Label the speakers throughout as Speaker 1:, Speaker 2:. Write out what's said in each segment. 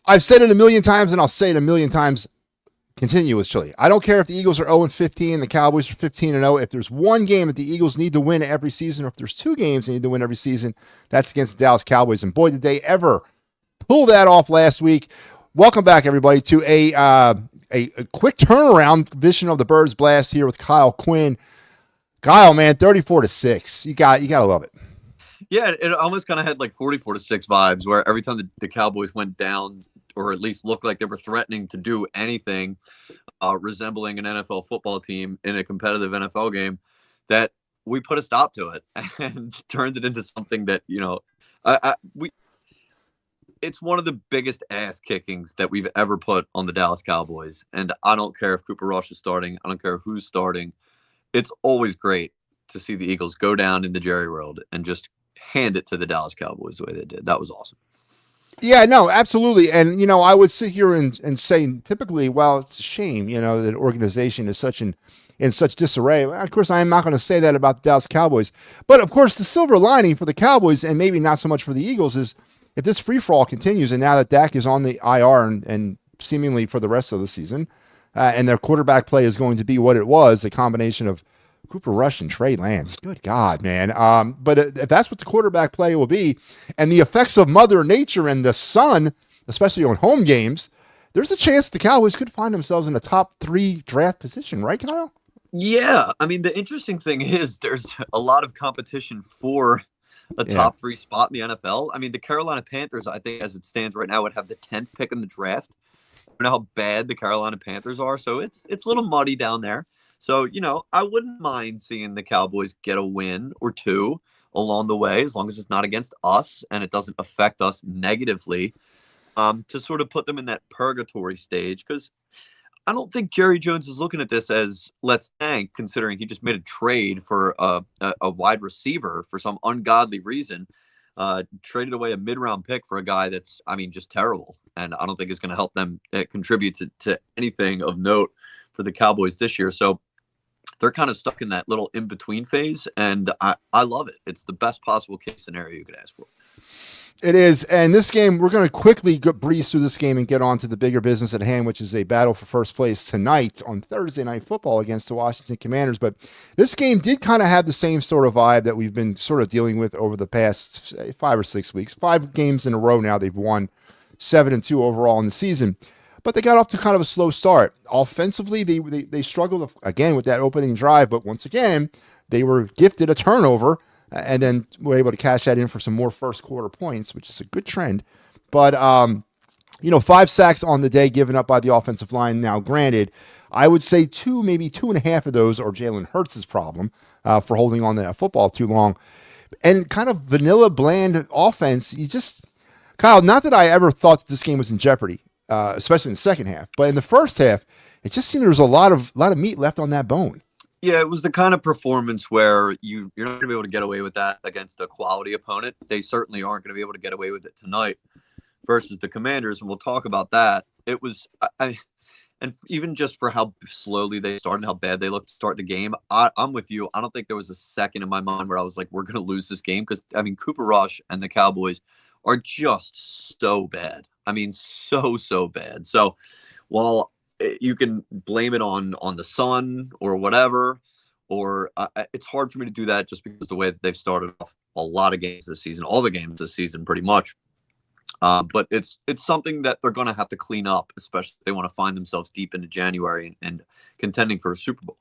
Speaker 1: I've said it a million times, and I'll say it a million times continuously. I don't care if the Eagles are 0-15, the Cowboys are 15-0. If there's one game that the Eagles need to win every season, or if there's two games they need to win every season, that's against the Dallas Cowboys. And boy, did they ever pull that off last week. Welcome back, everybody, to a quick turnaround vision of the Birds Blast here with Kyle Quinn. Kyle, man, 34-6. You gotta love it.
Speaker 2: Yeah, it almost kind of had like 44-6 vibes, where every time the Cowboys went down, or at least looked like they were threatening to do anything resembling an NFL football team in a competitive NFL game, that we put a stop to it and turned it into something that, it's one of the biggest ass kickings that we've ever put on the Dallas Cowboys. And I don't care if Cooper Rush is starting. I don't care who's starting. It's always great to see the Eagles go down in the Jerry World and just hand it to the Dallas Cowboys the way they did. That was awesome.
Speaker 1: Yeah, no, absolutely. And, I would sit here and say typically, well, it's a shame, that an organization is in such disarray. Well, of course, I am not going to say that about the Dallas Cowboys. But, of course, the silver lining for the Cowboys, and maybe not so much for the Eagles, is if this free-for-all continues, and now that Dak is on the IR and seemingly for the rest of the season, and their quarterback play is going to be what it was, a combination of Cooper Rush and Trey Lance. Good God, man. But if that's what the quarterback play will be, and the effects of Mother Nature and the sun, especially on home games, there's a chance the Cowboys could find themselves in a top 3 draft position, right, Kyle?
Speaker 2: Yeah. I mean, the interesting thing is there's a lot of competition for a top 3 spot in the NFL. I mean, the Carolina Panthers, I think as it stands right now, would have the 10th pick in the draft. You know how bad the Carolina Panthers are, so it's a little muddy down there. So, I wouldn't mind seeing the Cowboys get a win or two along the way, as long as it's not against us and it doesn't affect us negatively, to sort of put them in that purgatory stage. Because I don't think Jerry Jones is looking at this as let's tank, considering he just made a trade for a wide receiver for some ungodly reason, traded away a mid-round pick for a guy that's, just terrible. And I don't think it's going to help them contribute to anything of note for the Cowboys this year. So they're kind of stuck in that little in-between phase, and I love it. It's the best possible case scenario you could ask for.
Speaker 1: It is, and this game, we're going to quickly breeze through this game and get on to the bigger business at hand, which is a battle for first place tonight on Thursday Night Football against the Washington Commanders. But this game did kind of have the same sort of vibe that we've been sort of dealing with over the past 5 or 6 weeks. 5 games in a row now they've won, 7-2 overall in the season. But they got off to kind of a slow start. Offensively, they struggled, again, with that opening drive. But once again, they were gifted a turnover and then were able to cash that in for some more first quarter points, which is a good trend. But, 5 sacks on the day given up by the offensive line. Now, granted, I would say 2, maybe 2.5 of those are Jalen Hurts' problem for holding on to that football too long. And kind of vanilla, bland offense. Kyle, not that I ever thought that this game was in jeopardy. Especially in the second half. But in the first half, it just seemed there was a lot of meat left on that bone.
Speaker 2: Yeah, it was the kind of performance where you're not going to be able to get away with that against a quality opponent. They certainly aren't going to be able to get away with it tonight versus the Commanders, and we'll talk about that. It was, and even just for how slowly they started and how bad they looked to start the game, I'm with you. I don't think there was a second in my mind where I was like, we're going to lose this game, because, Cooper Rush and the Cowboys are just so bad. So bad. So while you can blame it on the sun or whatever, or it's hard for me to do that just because the way that they've started off a lot of games this season, all the games this season pretty much. But it's something that they're going to have to clean up, especially if they want to find themselves deep into January and contending for a Super Bowl.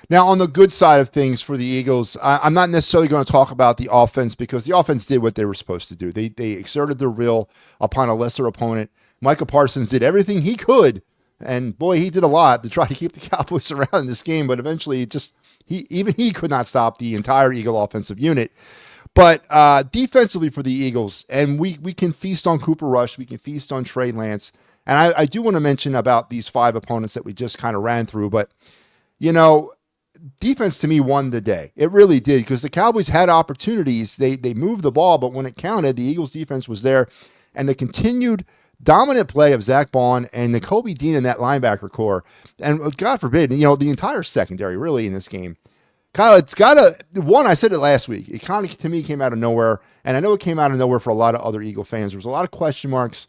Speaker 1: Now, on the good side of things for the Eagles, I'm not necessarily going to talk about the offense, because the offense did what they were supposed to do. They exerted their will upon a lesser opponent. Micah Parsons did everything he could, and boy, he did a lot to try to keep the Cowboys around in this game, but eventually he could not stop the entire Eagle offensive unit. But defensively for the Eagles, and we can feast on Cooper Rush, we can feast on Trey Lance, and I do want to mention about these 5 opponents that we just kind of ran through, but, defense to me won the day. It really did, because the Cowboys had opportunities. They moved the ball, but when it counted, the Eagles defense was there, and the continued dominant play of Zach Bond and Nakobe Dean in that linebacker core, and God forbid, the entire secondary really in this game. Kyle, it's got I said it last week. It kind of, to me, came out of nowhere, and I know it came out of nowhere for a lot of other Eagle fans. There was a lot of question marks.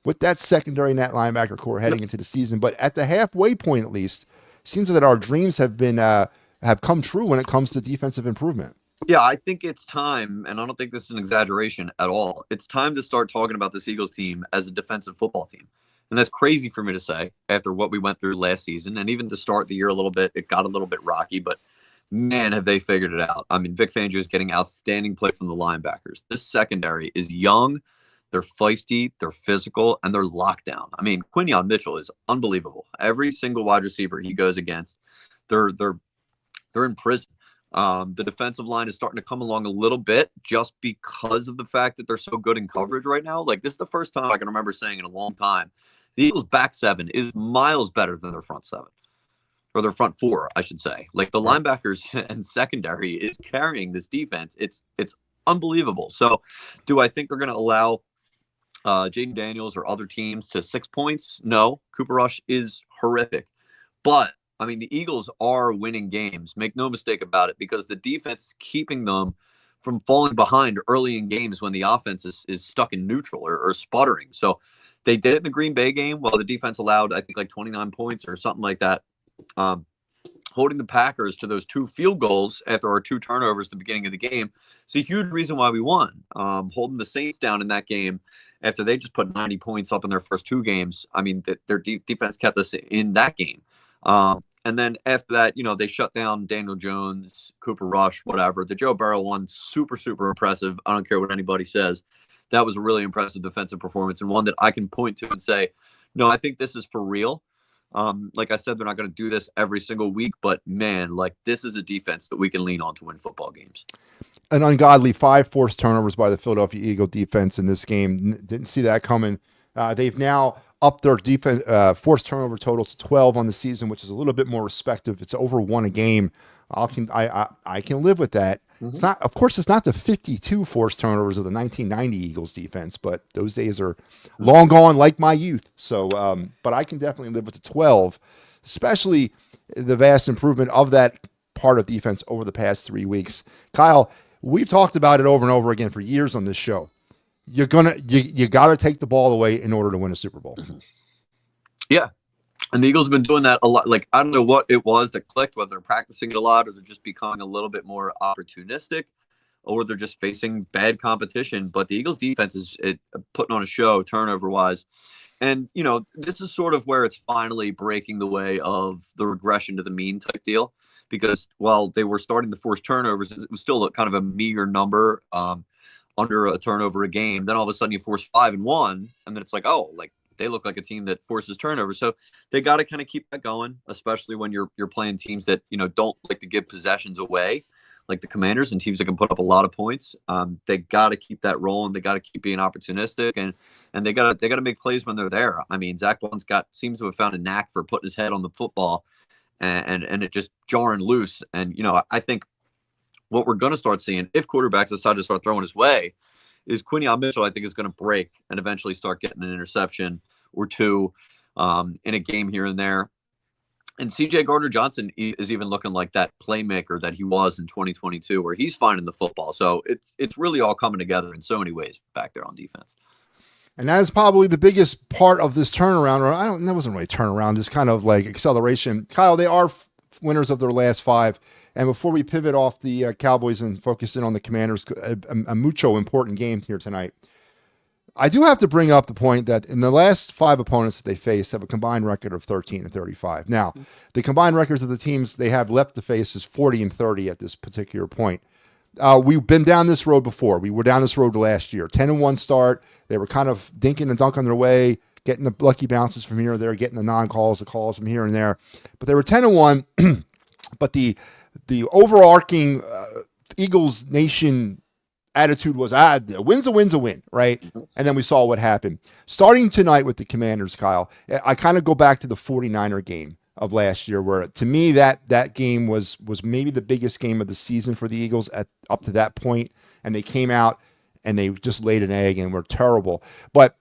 Speaker 1: with that secondary net linebacker core heading into the season. But at the halfway point, at least, seems that our dreams have been have come true when it comes to defensive improvement.
Speaker 2: Yeah, I think it's time, and I don't think this is an exaggeration at all. It's time to start talking about this Eagles team as a defensive football team. And that's crazy for me to say after what we went through last season. And even to start the year a little bit, it got a little bit rocky, but man, have they figured it out. I mean, Vic Fangio is getting outstanding play from the linebackers. This secondary is young, they're feisty, they're physical, and they're locked down. I mean, Quinn Mitchell is unbelievable. Every single wide receiver he goes against, they're in prison. The defensive line is starting to come along a little bit just because of the fact that they're so good in coverage right now. Like, this is the first time I can remember saying in a long time, the Eagles' back seven is miles better than their front seven, or their front four, I should say. Like, the linebackers and secondary is carrying this defense. It's unbelievable. So do I think they're going to allow Jaden Daniels or other teams to 6 points? No. Cooper Rush is horrific. But I mean, the Eagles are winning games. Make no mistake about it, because the defense is keeping them from falling behind early in games when the offense is stuck in neutral or sputtering. So they did it in the Green Bay game while the defense allowed, I think, like 29 points or something like that. Holding the Packers to those 2 field goals after our 2 turnovers at the beginning of the game. It's a huge reason why we won. Holding the Saints down in that game after they just put 90 points up in their first 2 games. I mean, their defense kept us in that game. And then after that, they shut down Daniel Jones, Cooper Rush, whatever. The Joe Burrow one, super, super impressive. I don't care what anybody says. That was a really impressive defensive performance, and one that I can point to and say, no, I think this is for real. Like I said, they're not going to do this every single week, but man, like, this is a defense that we can lean on to win football games.
Speaker 1: An ungodly 5 forced turnovers by the Philadelphia Eagle defense in this game. Didn't see that coming. They've now upped their defense forced turnover total to 12 on the season, which is a little bit more respective. It's over 1 a game. I can live with that. Mm-hmm. It's not, of course, it's not the 52 forced turnovers of the 1990 Eagles defense, but those days are long gone, like my youth. So, but I can definitely live with the 12, especially the vast improvement of that part of defense over the past 3 weeks. Kyle, we've talked about it over and over again for years on this show. You got to take the ball away in order to win a Super Bowl.
Speaker 2: Yeah. And the Eagles have been doing that a lot. Like, I don't know what it was that clicked, whether they're practicing it a lot or they're just becoming a little bit more opportunistic or they're just facing bad competition. But the Eagles defense is putting on a show turnover-wise. And, this is sort of where it's finally breaking the way of the regression to the mean type deal. Because while they were starting to force turnovers, it was still kind of a meager number, under a turnover a game. Then all of a sudden you force 5 and 1, and then it's like, oh, like, they look like a team that forces turnovers. So they got to kind of keep that going, especially when you're playing teams that, don't like to give possessions away, like the Commanders and teams that can put up a lot of points. They got to keep that rolling. They got to keep being opportunistic, and they got to make plays when they're there. I mean, Zach Bond's seems to have found a knack for putting his head on the football and it just jarring loose. And, I think what we're going to start seeing, if quarterbacks decide to start throwing his way, is Quinn Mitchell, I think, is going to break and eventually start getting an interception or 2 in a game here and there. And C.J. Gardner-Johnson is even looking like that playmaker that he was in 2022, where he's finding the football. So it's really all coming together in so many ways back there on defense.
Speaker 1: And that is probably the biggest part of this turnaround. Or that wasn't really turnaround, just kind of like acceleration. Kyle, they are winners of their last 5. And before we pivot off the Cowboys and focus in on the Commanders, a mucho important game here tonight, I do have to bring up the point that in the last 5 opponents that they face have a combined record of 13-35. Now, the combined records of the teams they have left to face is 40-30 at this particular point. We've been down this road before. We were down this road last year. 10-1 start. They were kind of dinking and dunking their way, getting the lucky bounces from here or there, getting the non-calls, the calls from here and there. But they were 10-1. But the overarching Eagles Nation attitude was, a win's a win, right? Mm-hmm. And then we saw what happened. Starting tonight with the Commanders, Kyle, I kind of go back to the 49er game of last year, where to me that game was maybe the biggest game of the season for the Eagles up to that point. And they came out and they just laid an egg and were terrible. But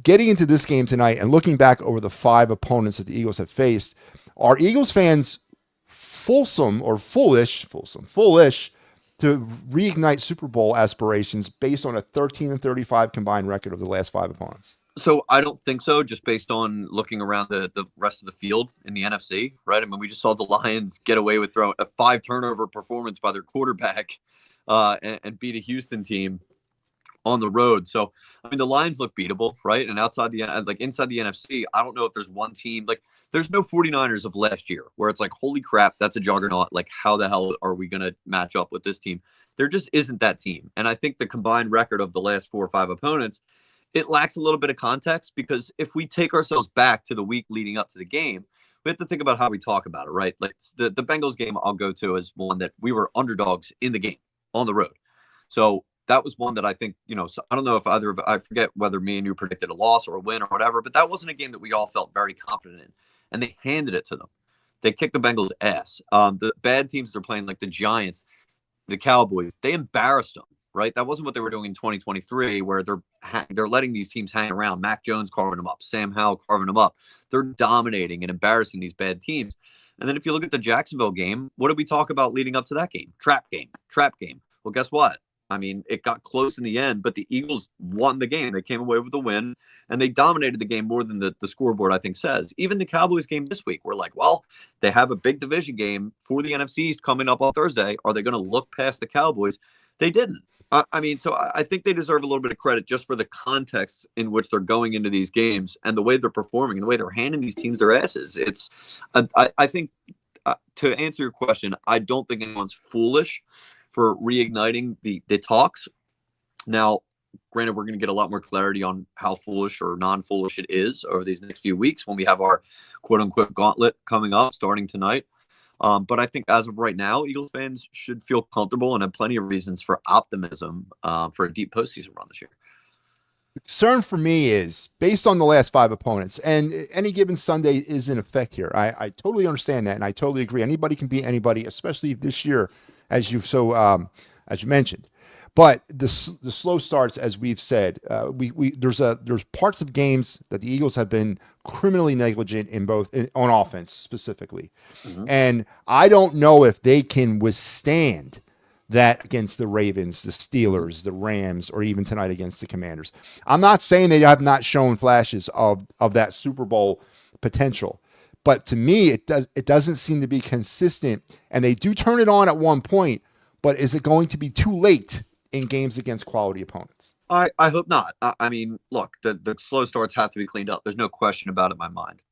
Speaker 1: getting into this game tonight and looking back over the 5 opponents that the Eagles have faced, are Eagles fans foolish to reignite Super Bowl aspirations based on a 13-35 combined record of the last 5 opponents?
Speaker 2: So I don't think so, just based on looking around the rest of the field in the NFC, right? I mean, we just saw the Lions get away with throwing a 5 turnover performance by their quarterback and beat a Houston team on the road. So, I mean, the Lions look beatable, right? And inside the NFC, I don't know if there's one team, like there's no 49ers of last year where it's like, holy crap, that's a juggernaut. Like, how the hell are we going to match up with this team? There just isn't that team. And I think the combined record of the last 4 or 5 opponents, it lacks a little bit of context, because if we take ourselves back to the week leading up to the game, we have to think about how we talk about it, right? Like the Bengals game I'll go to is one that we were underdogs in the game on the road. So that was one that I think, so I don't know if I forget whether me and you predicted a loss or a win or whatever, but that wasn't a game that we all felt very confident in. And they handed it to them. They kicked the Bengals' ass. The bad teams they're playing, like the Giants, the Cowboys, they embarrassed them, right? That wasn't what they were doing in 2023, where they're letting these teams hang around. Mac Jones carving them up, Sam Howell carving them up. They're dominating and embarrassing these bad teams. And then if you look at the Jacksonville game, what did we talk about leading up to that game? Trap game. Well, guess what? I mean, it got close in the end, but the Eagles won the game. They came away with a win, and they dominated the game more than the scoreboard, I think, says. Even the Cowboys game this week, we're like, well, they have a big division game for the NFC East coming up on Thursday. Are they going to look past the Cowboys? They didn't. So I think they deserve a little bit of credit just for the context in which they're going into these games and the way they're performing and the way they're handing these teams their asses. I think, to answer your question, I don't think anyone's foolish for reigniting the talks. Now, granted, we're going to get a lot more clarity on how foolish or non-foolish it is over these next few weeks when we have our quote-unquote gauntlet coming up starting tonight. But I think as of right now, Eagles fans should feel comfortable and have plenty of reasons for optimism for a deep postseason run this year.
Speaker 1: The concern for me is based on the last 5 opponents, and any given Sunday is in effect here. I totally understand that, and I totally agree. Anybody can beat anybody, especially this year, as you mentioned. But the slow starts, as we've said, there's parts of games that the Eagles have been criminally negligent on offense specifically, and I don't know if they can withstand that against the Ravens, the Steelers, the Rams, or even tonight against the Commanders. I'm not saying they have not shown flashes of that Super Bowl potential, but to me, it doesn't seem to be consistent, and they do turn it on at one point. But is it going to be too late in games against quality opponents?
Speaker 2: I hope not. I mean, look, the slow starts have to be cleaned up. There's no question about it in my mind.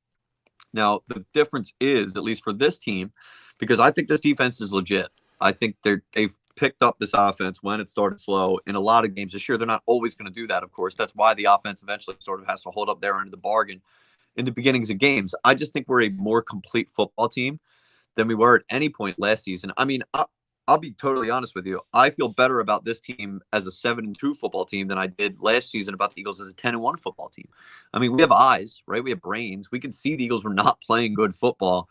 Speaker 2: Now, the difference is, at least for this team, because I think this defense is legit. I think they've picked up this offense when it started slow in a lot of games this year. They're not always going to do that, of course. That's why the offense eventually sort of has to hold up their end of the bargain in the beginnings of games. I just think we're a more complete football team than we were at any point last season. I mean, I'll be totally honest with you. I feel better about this team as a 7-2 football team than I did last season about the Eagles as a 10-1 football team. I mean, we have eyes, right? We have brains. We can see the Eagles were not playing good football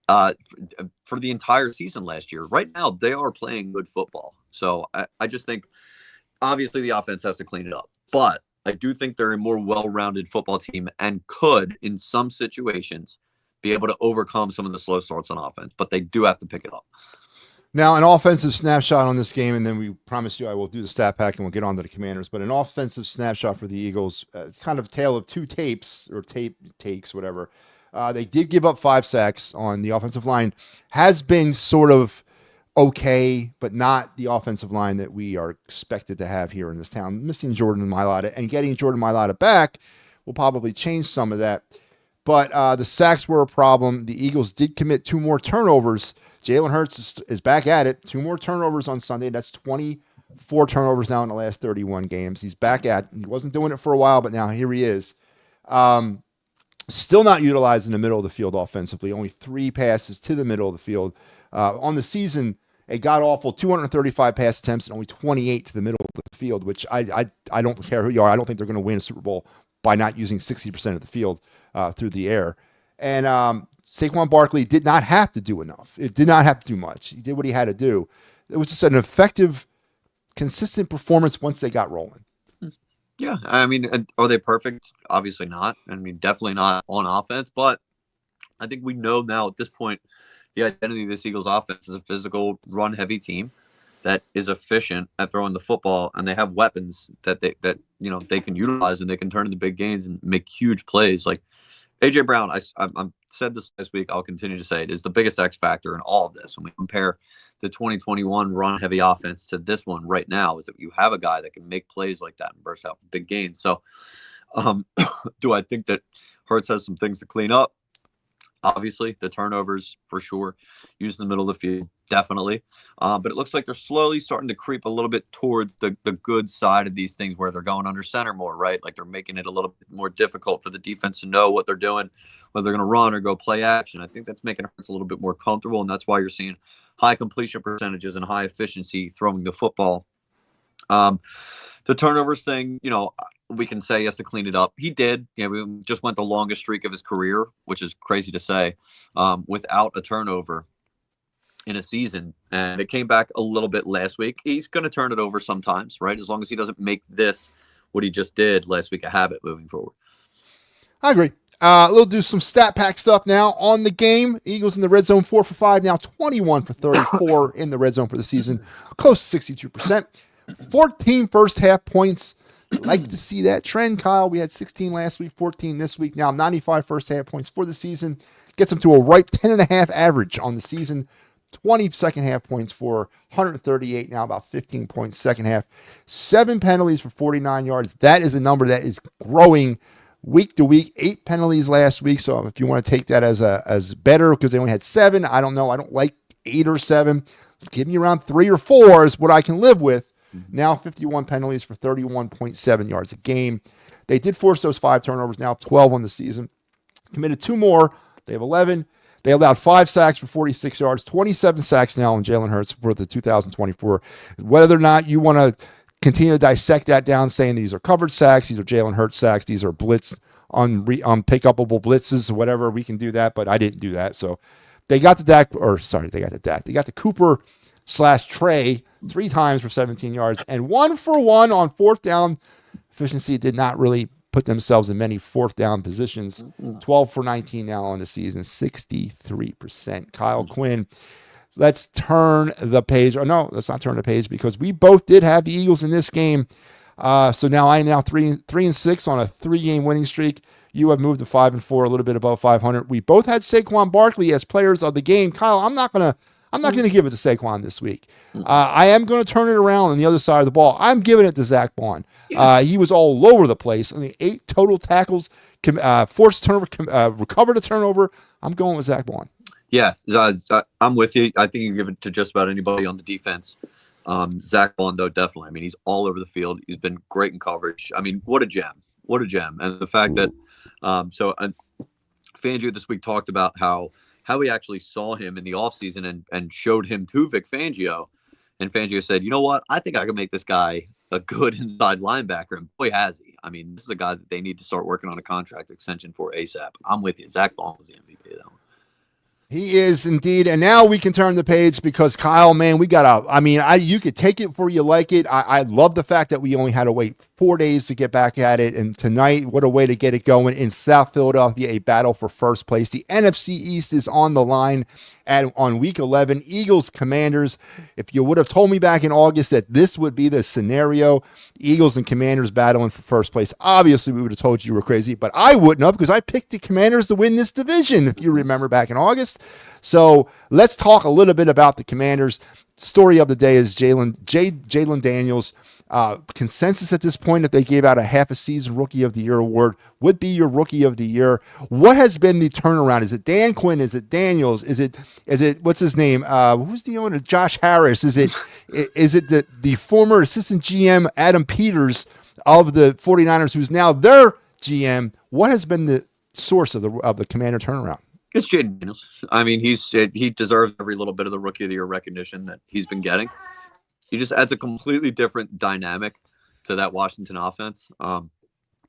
Speaker 2: for the entire season last year. Right now, they are playing good football. So I just think, obviously, the offense has to clean it up. But I do think they're a more well-rounded football team and could, in some situations, be able to overcome some of the slow starts on offense. But they do have to pick it up.
Speaker 1: Now, an offensive snapshot on this game, and then we promise you I will do the stat pack and we'll get on to the Commanders. But an offensive snapshot for the Eagles, it's kind of a tale of 2 tapes or takes, whatever. They did give up 5 sacks on the offensive line. Has been sort of okay, but not the offensive line that we are expected to have here in this town. Missing Jordan Mailata and getting Jordan Mailata back will probably change some of that. But the sacks were a problem. The Eagles did commit 2 more turnovers. Jalen Hurts is back at it. 2 more turnovers on Sunday. That's 24 turnovers now in the last 31 games. He's back at it. He wasn't doing it for a while, but now here he is. Still not utilized in the middle of the field offensively. Only 3 passes to the middle of the field. On the season, a god-awful 235 pass attempts and only 28 to the middle of the field, which I don't care who you are. I don't think they're going to win a Super Bowl by not using 60% of the field through the air. And Saquon Barkley did not have to do enough. It did not have to do much. He did what he had to do. It was just an effective, consistent performance once they got rolling.
Speaker 2: Yeah, I mean, are they perfect? Obviously not. I mean, definitely not on offense. But I think we know now at this point the identity of this Eagles offense is a physical, run-heavy team. that is efficient at throwing the football, and they have weapons that they can utilize, and they can turn into big gains and make huge plays. Like AJ Brown, I said this last week, I'll continue to say it, is the biggest X factor in all of this. When we compare the 2021 run heavy offense to this one right now, is that you have a guy that can make plays like that and burst out big gains. So, do I think that Hurts has some things to clean up? Obviously, the turnovers for sure. Using the middle of the field, definitely. But it looks like they're slowly starting to creep a little bit towards the good side of these things, where they're going under center more, right? Like they're making it a little bit more difficult for the defense to know what they're doing, whether they're going to run or go play action. I think that's making Hurts a little bit more comfortable, and that's why you're seeing high completion percentages and high efficiency throwing the football. The turnovers thing, we can say he has to clean it up. He did. We just went the longest streak of his career, which is crazy to say, without a turnover in a season. And it came back a little bit last week. He's going to turn it over sometimes, right? As long as he doesn't make this, what he just did last week, a habit moving forward.
Speaker 1: I agree. We'll do some stat pack stuff now on the game. Eagles in the red zone, 4 for 5, now 21 for 34 in the red zone for the season, close to 62%. 14 first half points. Like to see that trend, Kyle. We had 16 last week, 14 this week. Now 95 first half points for the season. Gets them to a ripe 10.5 average on the season. 20 second half points for 138, now about 15 points second half. 7 penalties for 49 yards. That is a number that is growing week to week. 8 penalties last week. So if you want to take that as better, because they only had 7, I don't know. I don't like 8 or 7. Give me around 3 or 4 is what I can live with. Now 51 penalties for 31.7 yards a game. They did force those 5 turnovers, now 12 on the season. Committed 2 more. They have 11. They allowed 5 sacks for 46 yards, 27 sacks now on Jalen Hurts for the 2024. Whether or not you want to continue to dissect that down, saying these are covered sacks, these are Jalen Hurts sacks, these are blitz, unpickupable blitzes, whatever, we can do that, but I didn't do that. So they got the They got the Cooper/Trey 3 times for 17 yards, and 1 for 1 on 4th down. Efficiency did not really put themselves in many 4th down positions. 12 for 19 now on the season, 63%. Kyle Quinn, let's turn the page. Oh, no, let's not turn the page, because we both did have the Eagles in this game. So now I am now 3-6 on a 3-game winning streak. You have moved to 5-4, a little bit above 500. We both had Saquon Barkley as players of the game. Kyle, I'm not gonna give it to Saquon this week. I am going to turn it around on the other side of the ball. I'm giving it to Zach Bond. He was all over the place. I mean, 8 total tackles, forced turnover, recovered a turnover. I'm going with Zach Bond.
Speaker 2: Yeah, I'm with you. I think you can give it to just about anybody on the defense. Zach Bond, though, definitely. I mean, he's all over the field. He's been great in coverage. I mean, what a gem. What a gem. And the fact that Fangio this week talked about how he actually saw him in the offseason and showed him to Vic Fangio. And Fangio said, you know what? I think I can make this guy a good inside linebacker. And boy, has he. I mean, this is a guy that they need to start working on a contract extension for ASAP. I'm with you. Zach Bond was the MVP, though.
Speaker 1: He is indeed. And now we can turn the page, because Kyle, man, you could take it for you like it. I love the fact that we only had to wait 4 days to get back at it. And tonight, what a way to get it going in South Philadelphia, a battle for first place. The NFC East is on the line on week 11. Eagles, Commanders. If you would have told me back in August that this would be the scenario, Eagles and Commanders battling for first place, obviously we would have told you were crazy, but I wouldn't have, because I picked the Commanders to win this division, if you remember back in August. So let's talk a little bit about the Commanders. Story of the day is Jalen Daniels. Consensus at this point, if they gave out a half a season Rookie of the Year award, would be your Rookie of the Year. What has been the turnaround? Is it Dan Quinn? Is it Daniels? Is it what's his name? Who's the owner? Josh Harris. Is it the former assistant GM Adam Peters of the 49ers, who's now their GM? What has been the source of the Commander turnaround?
Speaker 2: It's Jaden Daniels. I mean, he deserves every little bit of the Rookie of the Year recognition that he's been getting. He just adds a completely different dynamic to that Washington offense.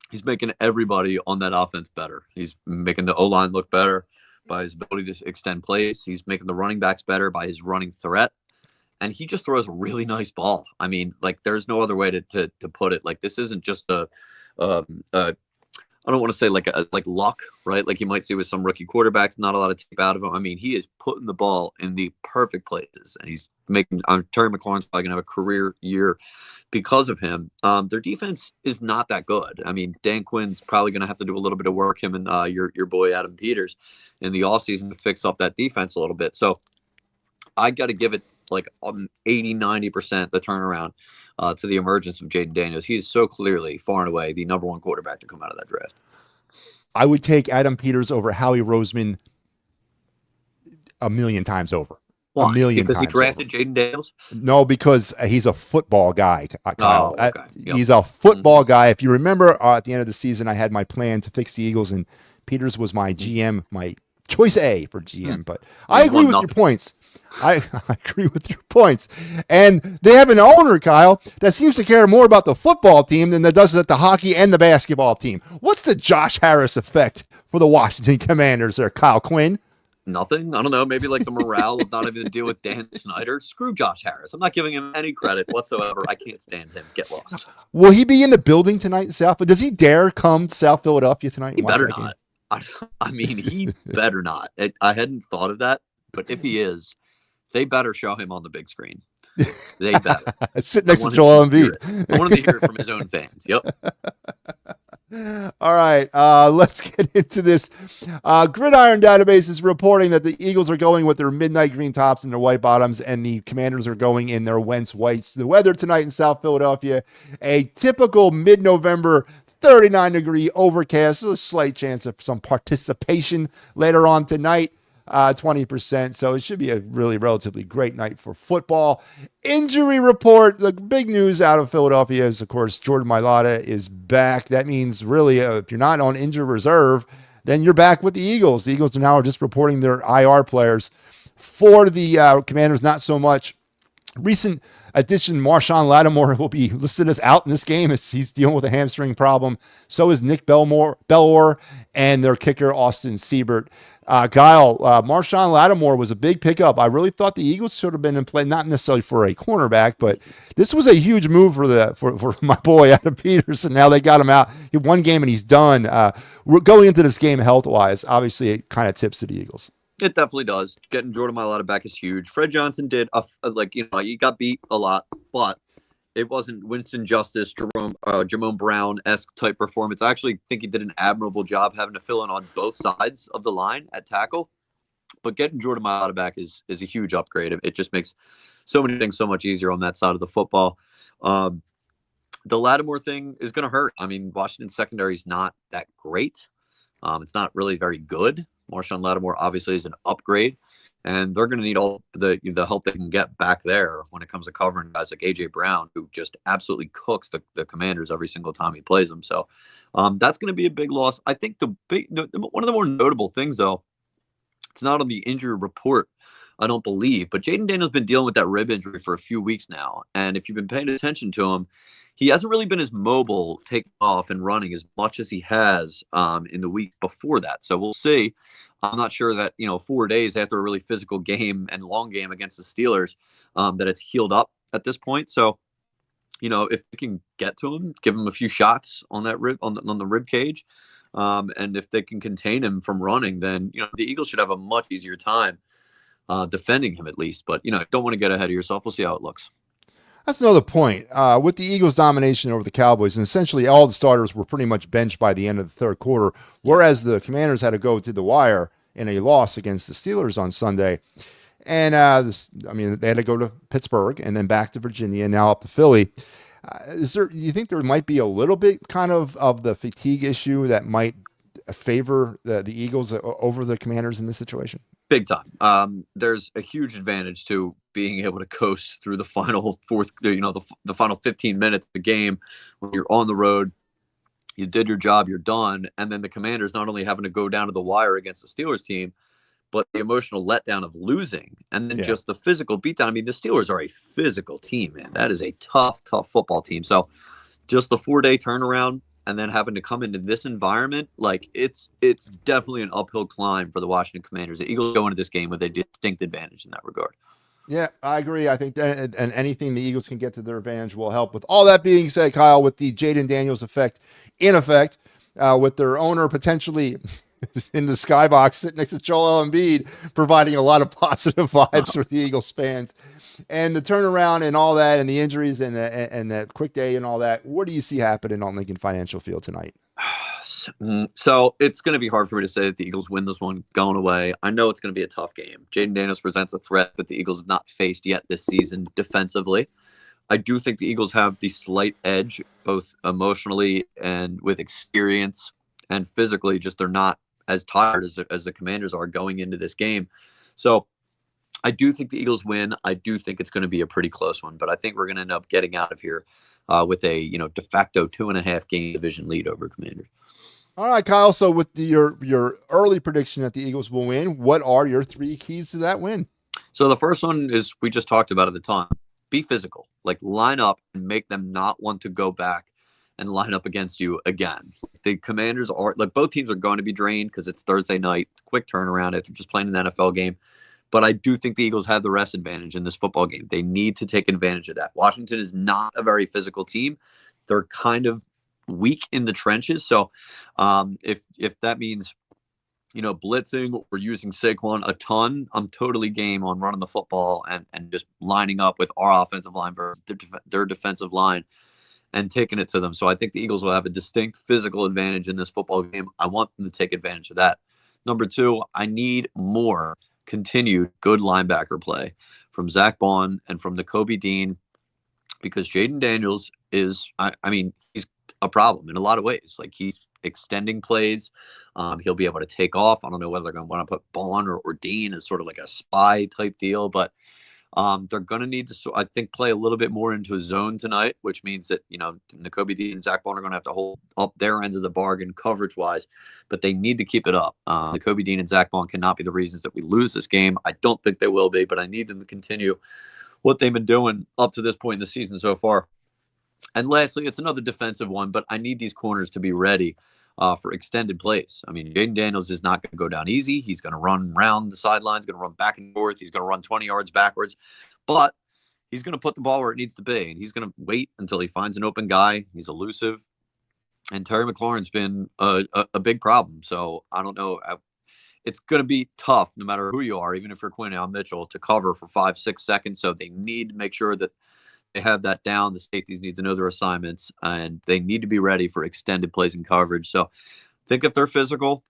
Speaker 2: He's making everybody on that offense better. He's making the O-line look better by his ability to extend plays. He's making the running backs better by his running threat. And he just throws a really nice ball. I mean, like, there's no other way to put it. Like, this isn't just I don't want to say like luck, right? Like you might see with some rookie quarterbacks, not a lot of tape out of him. I mean, he is putting the ball in the perfect places, and he's making. Terry McLaurin's probably gonna have a career year because of him. Their defense is not that good. I mean, Dan Quinn's probably gonna have to do a little bit of work. Him and your boy Adam Peters in the offseason to fix up that defense a little bit. So I got to give it like 80-90% the turnaround to the emergence of Jaden Daniels. He's so clearly far and away the number one quarterback to come out of that draft.
Speaker 1: I would take Adam Peters over Howie Roseman a million times over.
Speaker 2: Why?
Speaker 1: A million
Speaker 2: because
Speaker 1: times.
Speaker 2: Because he drafted Jaden Daniels?
Speaker 1: No, because he's a football guy, Kyle.
Speaker 2: Oh, okay. Yep.
Speaker 1: He's a football guy. If you remember, at the end of the season, I had my plan to fix the Eagles, and Peters was my GM, my choice A for GM. But I agree with your points. I agree with your points. And they have an owner, Kyle, that seems to care more about the football team than that does at the hockey and the basketball team. What's the Josh Harris effect for the Washington Commanders there, Kyle Quinn?
Speaker 2: Nothing. I don't know. Maybe like the morale of not having to deal with Dan Snyder. Screw Josh Harris. I'm not giving him any credit whatsoever. I can't stand him. Get lost.
Speaker 1: Will he be in the building tonight in South? Does he dare come to South Philadelphia tonight?
Speaker 2: He better not. I mean, he better not. I hadn't thought of that, but if he is, they better show him on the big screen. They better.
Speaker 1: Sit next to Joel Embiid.
Speaker 2: I wanted to hear it from his own fans. Yep.
Speaker 1: All right, let's get into this. Gridiron Database is reporting that the Eagles are going with their midnight green tops and their white bottoms, and the Commanders are going in their Wentz whites. The weather tonight in South Philadelphia, a typical mid-November 39-degree overcast, a slight chance of some participation later on tonight. 20%. So it should be a really relatively great night for football. Injury report. The big news out of Philadelphia is, of course, Jordan Mailata is back. That means really if you're not on injured reserve, then you're back with the Eagles. The Eagles are now just reporting their IR players. For the Commanders, not so much. Recent addition, Marshawn Lattimore will be listed as out in this game as he's dealing with a hamstring problem. So is Nick Bellore and their kicker, Austin Siebert. Kyle, Marshawn Lattimore was a big pickup. I really thought the Eagles should have been in play, not necessarily for a cornerback, but this was a huge move for my boy Adam Peters, and now they got him out. He one game and he's done. We're going into this game health-wise. Obviously, it kind of tips to the Eagles.
Speaker 2: It definitely does. Getting Jordan Mailata back is huge. Fred Johnson did he got beat a lot, but it wasn't Winston Justice, Jerome Brown-esque type performance. I actually think he did an admirable job having to fill in on both sides of the line at tackle. But getting Jordan Mailata back is a huge upgrade. It just makes so many things so much easier on that side of the football. The Lattimore thing is going to hurt. I mean, Washington's secondary is not that great. It's not really very good. Marshawn Lattimore obviously is an upgrade. And they're going to need all the help they can get back there when it comes to covering guys like A.J. Brown, who just absolutely cooks the Commanders every single time he plays them. So that's going to be a big loss. I think one of the more notable things, though, it's not on the injury report, I don't believe, but Jaden Daniels been dealing with that rib injury for a few weeks now. And if you've been paying attention to him, he hasn't really been as mobile, taking off and running as much as he has in the week before that. So we'll see. I'm not sure that, 4 days after a really physical game and long game against the Steelers, that it's healed up at this point. So, if we can get to him, give him a few shots on that rib, on the rib cage, and if they can contain him from running, then, the Eagles should have a much easier time defending him at least. But, don't want to get ahead of yourself. We'll see how it looks.
Speaker 1: That's another point. With the Eagles' domination over the Cowboys, and essentially all the starters were pretty much benched by the end of the third quarter, whereas the Commanders had to go to the wire in a loss against the Steelers on Sunday. And, they had to go to Pittsburgh and then back to Virginia and now up to Philly. Do you think there might be a little bit kind of the fatigue issue that might favor the Eagles over the Commanders in this situation?
Speaker 2: Big time. There's a huge advantage to being able to coast through the final the final 15 minutes of the game when you're on the road. You did your job, you're done. And then the Commanders not only having to go down to the wire against the Steelers team, but the emotional letdown of losing and then just the physical beatdown. I mean, the Steelers are a physical team, man. That is a tough football team. So just the 4-day turnaround and then having to come into this environment, like it's definitely an uphill climb for the Washington Commanders. The Eagles go into this game with a distinct advantage in that regard.
Speaker 1: Yeah, I agree. I think that and anything the Eagles can get to their advantage will help. With all that being said, Kyle, with the Jaden Daniels effect in effect, with their owner potentially in the skybox sitting next to Joel Embiid, providing a lot of positive vibes for the Eagles fans. And the turnaround and all that, and the injuries and the quick day and all that. What do you see happening on Lincoln Financial Field tonight?
Speaker 2: So it's going to be hard for me to say that the Eagles win this one going away. I know it's going to be a tough game. Jaden Daniels presents a threat that the Eagles have not faced yet this season defensively. I do think the Eagles have the slight edge, both emotionally and with experience, and physically. Just they're not as tired as the Commanders are going into this game. So I do think the Eagles win. I do think it's going to be a pretty close one, but I think we're going to end up getting out of here with a de facto 2.5 game division lead over Commanders.
Speaker 1: All right, Kyle. So with your early prediction that the Eagles will win, what are your 3 keys to that win?
Speaker 2: So the first one is we just talked about at the time. Be physical. Like line up and make them not want to go back and line up against you again. The Commanders are like both teams are going to be drained because it's Thursday night. Quick turnaround after just playing an NFL game. But I do think the Eagles have the rest advantage in this football game. They need to take advantage of that. Washington is not a very physical team. They're kind of weak in the trenches. So if that means blitzing or using Saquon a ton, I'm totally game on running the football and just lining up with our offensive line versus their defensive line and taking it to them. So I think the Eagles will have a distinct physical advantage in this football game. I want them to take advantage of that. Number 2, I need more continued good linebacker play from Zach Bond and from Nakobe Dean, because Jaden Daniels is, he's a problem in a lot of ways. Like he's extending plays. He'll be able to take off. I don't know whether they're going to want to put Bond or Dean as sort of like a spy type deal, but they're going to need to, I think, play a little bit more into a zone tonight, which means that, Nakobe Dean and Zach Bond are going to have to hold up their ends of the bargain coverage wise, but they need to keep it up. Nakobe Dean and Zach Bond cannot be the reasons that we lose this game. I don't think they will be, but I need them to continue what they've been doing up to this point in the season so far. And lastly, it's another defensive one, but I need these corners to be ready for extended plays. I mean, Jaden Daniels is not going to go down easy. He's going to run around the sidelines, going to run back and forth. He's going to run 20 yards backwards, but he's going to put the ball where it needs to be, and he's going to wait until he finds an open guy. He's elusive, and Terry McLaurin's been a big problem. So I don't know. It's going to be tough no matter who you are, even if you're Quinn Al Mitchell, to cover for 5-6 seconds. So they need to make sure that they have that down. The safeties need to know their assignments, and they need to be ready for extended plays and coverage. So I think if they're physical,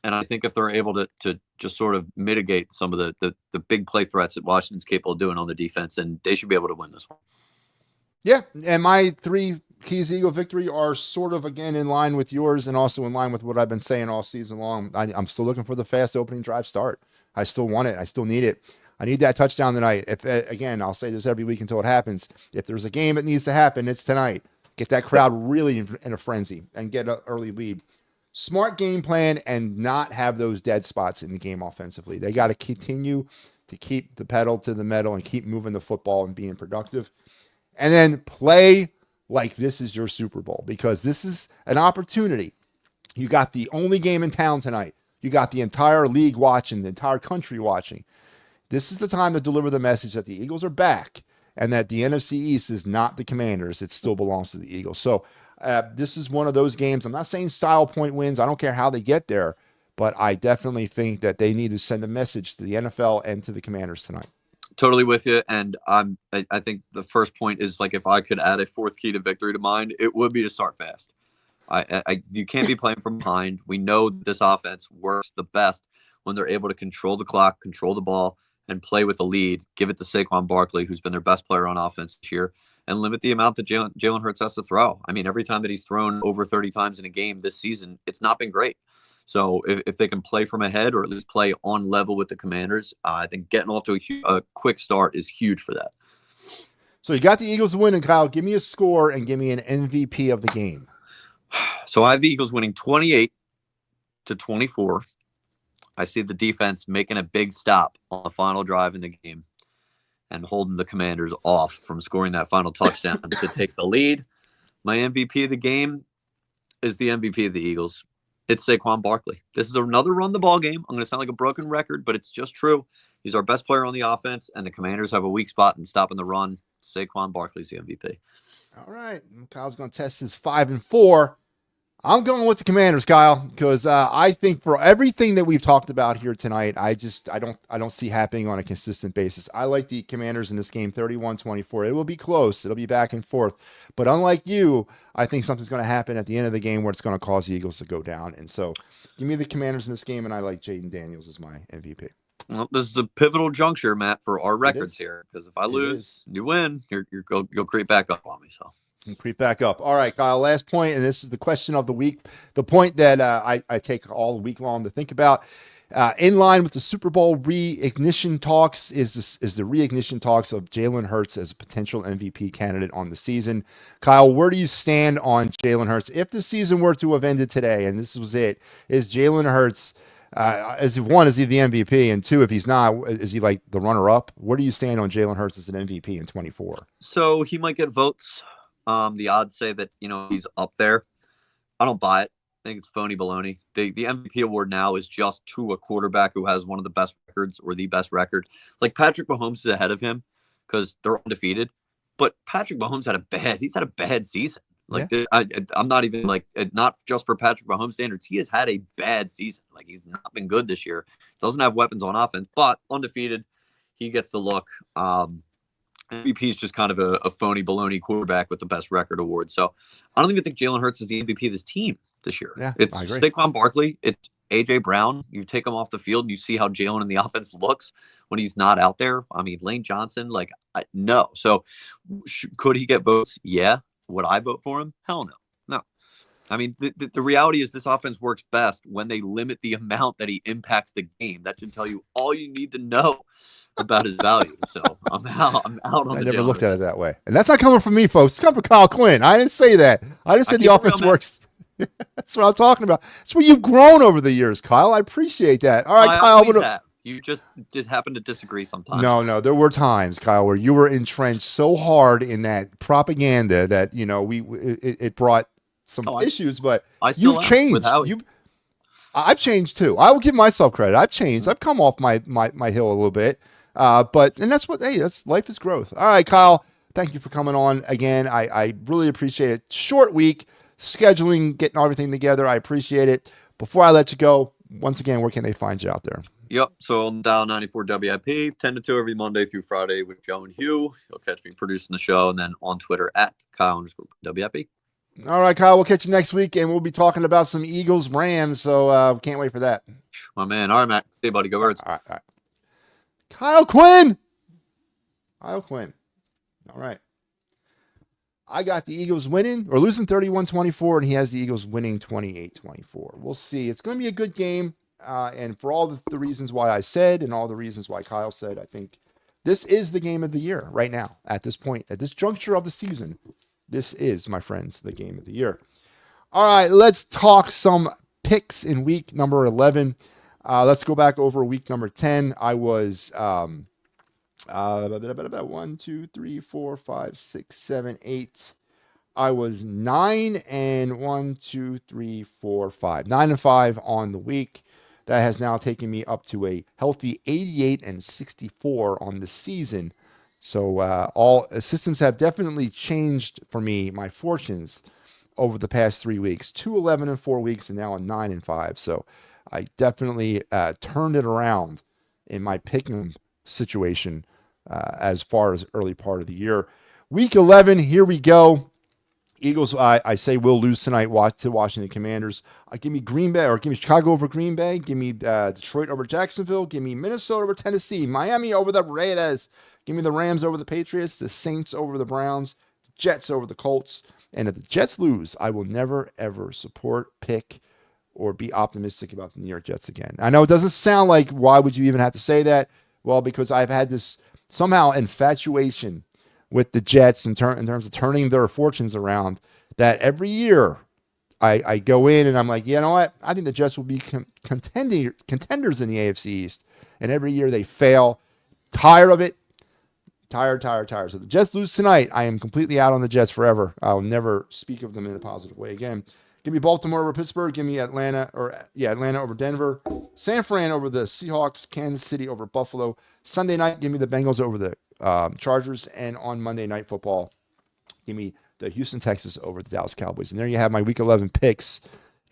Speaker 2: and I think if they're able to just sort of mitigate some of the big play threats that Washington's capable of doing on the defense, and they should be able to win this one.
Speaker 1: Yeah, and my 3 keys to Eagle victory are sort of, again, in line with yours and also in line with what I've been saying all season long. I'm still looking for the fast opening drive start. I still want it. I still need it. I need that touchdown tonight. If again, I'll say this every week until it happens. If there's a game that needs to happen, it's tonight. Get that crowd really in a frenzy and get an early lead. Smart game plan and not have those dead spots in the game offensively. They got to continue to keep the pedal to the metal and keep moving the football and being productive. And then play like this is your Super Bowl, because this is an opportunity. You got the only game in town tonight. You got the entire league watching, the entire country watching. This is the time to deliver the message that the Eagles are back and that the NFC East is not the Commanders. It still belongs to the Eagles. So this is one of those games. I'm not saying style point wins. I don't care how they get there, but I definitely think that they need to send a message to the NFL and to the Commanders tonight.
Speaker 2: Totally with you. And I think the first point is, like, if I could add a 4th key to victory to mind, it would be to start fast. You can't be playing from behind. We know this offense works the best when they're able to control the clock, control the ball, and play with the lead. Give it to Saquon Barkley, who's been their best player on offense this year, and limit the amount that Jalen Hurts has to throw. I mean, every time that he's thrown over 30 times in a game this season, it's not been great. So if they can play from ahead, or at least play on level with the Commanders, I think getting off to a quick start is huge for that.
Speaker 1: So you got the Eagles winning, Kyle. Give me a score and give me an MVP of the game.
Speaker 2: So I have the Eagles winning 28-24. I see the defense making a big stop on the final drive in the game and holding the Commanders off from scoring that final touchdown to take the lead. My MVP of the game is the MVP of the Eagles. It's Saquon Barkley. This is another run the ball game. I'm going to sound like a broken record, but it's just true. He's our best player on the offense, and the Commanders have a weak spot in stopping the run. Saquon Barkley's the MVP.
Speaker 1: All right. Kyle's going to test his 5-4. I'm going with the Commanders, Kyle, because I think for everything that we've talked about here tonight, I don't see happening on a consistent basis. I like the Commanders in this game 31-24. It will be close. It'll be back and forth. But unlike you, I think something's going to happen at the end of the game where it's going to cause the Eagles to go down. And so give me the Commanders in this game, and I like Jaden Daniels as my MVP.
Speaker 2: Well, this is a pivotal juncture, Matt, for our records
Speaker 1: is.
Speaker 2: here. Because if I lose, you win. You'll creep back up on me. So
Speaker 1: and creep back up. All right, Kyle, last point, and this is the question of the week, the point that I take all week long to think about. In line with the Super Bowl reignition talks is the reignition talks of Jalen Hurts as a potential MVP candidate on the season. Kyle, where do you stand on Jalen Hurts? If the season were to have ended today, and this was it, is Jalen Hurts, is he the MVP? And two, if he's not, is he like the runner-up? Where do you stand on Jalen Hurts as an MVP in 24?
Speaker 2: So he might get votes. The odds say that, he's up there. I don't buy it. I think it's phony baloney. The MVP award now is just to a quarterback who has one of the best records or the best record. Like Patrick Mahomes is ahead of him because they're undefeated. But Patrick Mahomes had a bad season. Like I'm not even not just for Patrick Mahomes standards. He has had a bad season. Like he's not been good this year. Doesn't have weapons on offense, but undefeated. He gets the look. MVP is just kind of a phony baloney quarterback with the best record award. So I don't even think Jalen Hurts is the MVP of this team this year.
Speaker 1: Yeah,
Speaker 2: it's Saquon Barkley. It's AJ Brown. You take him off the field and you see how Jalen in the offense looks when he's not out there. I mean, Lane Johnson, no. So could he get votes? Yeah. Would I vote for him? Hell no. No. I mean, the reality is this offense works best when they limit the amount that he impacts the game. That should tell you all you need to know about his value. So I'm out on
Speaker 1: I never looked at it that way. And that's not coming from me, folks. It's coming from Kyle Quinn. I didn't say that. I just said the offense works. That's what I'm talking about. It's where you've grown over the years, Kyle. I appreciate that. All right, Kyle.
Speaker 2: You just did happen to disagree sometimes.
Speaker 1: No. There were times, Kyle, where you were entrenched so hard in that propaganda that, it brought some issues, but you've changed. I've changed too. I will give myself credit. I've changed. I've come off my hill a little bit. And that's that's life is growth. All right, Kyle, thank you for coming on again. I really appreciate it. Short week, scheduling, getting everything together. I appreciate it. Before I let you go, once again, where can they find you out there?
Speaker 2: Yep. So on Dial 94 WIP, 10 to 2 every Monday through Friday with Joe and Hugh. You'll catch me producing the show, and then on Twitter at Kyle_WIP.
Speaker 1: All right, Kyle, we'll catch you next week, and we'll be talking about some Eagles-Rams, so can't wait for that.
Speaker 2: My man. All right, Matt. Hey, buddy. Go Birds.
Speaker 1: All right. Kyle Quinn. All right. I got the Eagles winning or losing 31-24, and he has the Eagles winning 28-24. We'll see. It's going to be a good game, and for all the reasons why I said and all the reasons why Kyle said, I think this is the game of the year right now at this point, at this juncture of the season. This is, my friends, the game of the year. All right, let's talk some picks in week number 11. Let's go back over week number 10. I was 1, 2, 3, 4, 5, 6, 7, 8. I was 9 and 1, 2, 3, 4, 5. 9 and 5 on the week. That has now taken me up to a healthy 88 and 64 on the season. So all systems have definitely changed for me, my fortunes, over the past 3 weeks. 2 11 and 4 weeks, and now a 9 and 5. So I definitely turned it around in my picking situation as far as early part of the year. Week 11, here we go. Eagles, I say, will lose tonight to Washington Commanders. Give me Green Bay, or give me Chicago over Green Bay. Give me Detroit over Jacksonville. Give me Minnesota over Tennessee. Miami over the Raiders. Give me the Rams over the Patriots. The Saints over the Browns. Jets over the Colts. And if the Jets lose, I will never, ever support, pick, or be optimistic about the New York Jets again. I know it doesn't sound like, why would you even have to say that? Well, because I've had this somehow infatuation with the Jets in terms of turning their fortunes around, that every year I go in and I'm like, you know what? I think the Jets will be contenders in the AFC East. And every year they fail. Tired of it. Tired. So the Jets lose tonight. I am completely out on the Jets forever. I'll never speak of them in a positive way again. Give me Baltimore over Pittsburgh. Give me Atlanta over Denver. San Fran over the Seahawks. Kansas City over Buffalo. Sunday night, give me the Bengals over the Chargers. And on Monday Night Football, give me the Houston Texans over the Dallas Cowboys. And there you have my Week 11 picks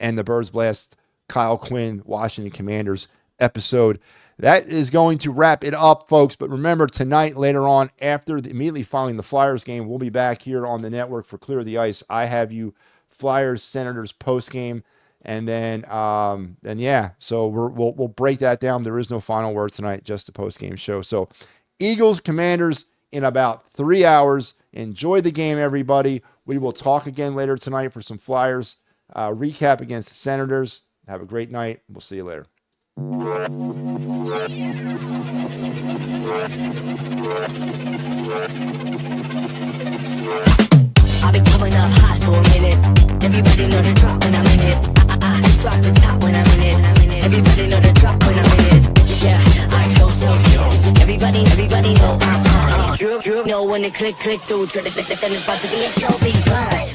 Speaker 1: and the Birds Blast Kyle Quinn Washington Commanders episode. That is going to wrap it up, folks. But remember, tonight, later on, immediately following the Flyers game, we'll be back here on the network for Clear the Ice. I have you Flyers Senators post game, and then so we'll break that down. There is no final word tonight, just a post game show. So Eagles Commanders in about 3 hours. Enjoy the game, everybody. We will talk again later tonight for some Flyers recap against the Senators. Have a great night. We'll see you later.
Speaker 3: I've been coming up hot for a minute. Everybody know the drop when I'm in it. I drop the top when I'm in it. Everybody know the drop when I'm in it. Yeah, I flow so pure. Everybody know I'm you know when they click through. Try to send this about to be a show, be fine.